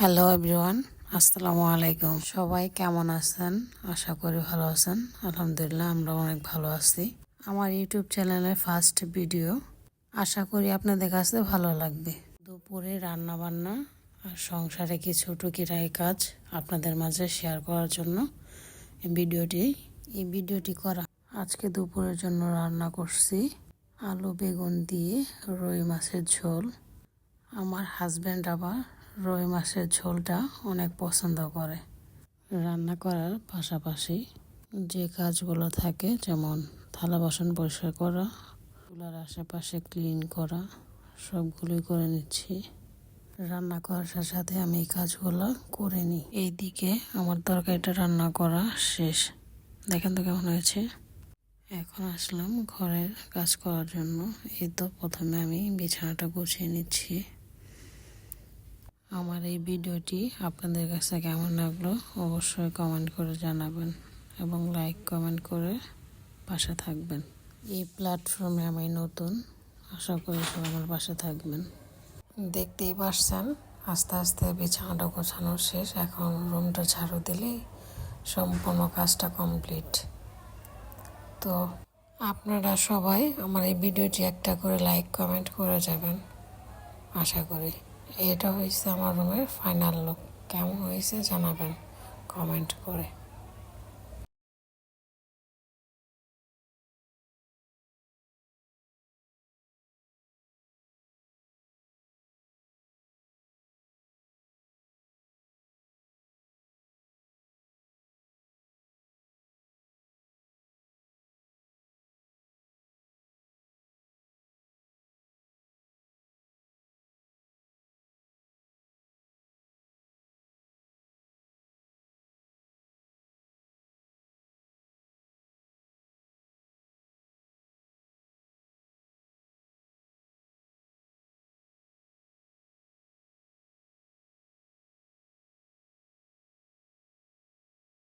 Hello everyone, আসসালামু আলাইকুম। সবাই কেমন আছেন? আশা করি ভালো আছেন। আলহামদুলিল্লাহ, আমরা অনেক ভালো আছি। আমার ইউটিউব চ্যানেলের ফার্স্ট ভিডিও, আশা করি আপনাদের কাছে ভালো লাগবে। দুপুরে রান্না বান্না আর সংসারে কিছু টুকিটাকি কাজ আপনাদের মাঝে শেয়ার করার জন্য এই ভিডিওটি করা। আজকে দুপুরের জন্য রান্না করছি আলু বেগুন দিয়ে রুই মাছের ঝোল। আমার হাজব্যান্ড আবার রুই মাছের ঝোলটা অনেক পছন্দ করে। রান্না করার পাশাপাশি যে কাজগুলো থাকে, যেমন থালা বাসন পরিষ্কার করা, চুলার আশেপাশে ক্লিন করা, সবগুলোই করে নিচ্ছি। রান্না করার সাথে সাথে আমি এই কাজগুলো করে নিই। এইদিকে আমার তরকারিটা রান্না করা শেষ। দেখেন তো কেমন হয়েছে। এখন আসলাম ঘরের কাজ করার জন্য। এই তো প্রথমে আমি বিছানাটা গুছিয়ে নিচ্ছি। আমার এই ভিডিওটি আপনাদের কাছে কেমন লাগলো অবশ্যই কমেন্ট করে জানাবেন এবং লাইক কমেন্ট করে পাশে থাকবেন। এই প্ল্যাটফর্মে আমি নতুন, আশা করি সবাই আমার পাশে থাকবেন। দেখতেই পারছেন, আস্তে আস্তে বিছানাটা গোছানো শেষ। এখন রুমটা ঝাড়ু দিলেই সম্পূর্ণ কাজটা কমপ্লিট। তো আপনারা সবাই আমার এই ভিডিওটি একটা করে লাইক কমেন্ট করে যাবেন আশা করি। এটা হয়েছে আমার রুমের ফাইনাল লুক। কেমন হয়েছে জানাবেন কমেন্ট করে।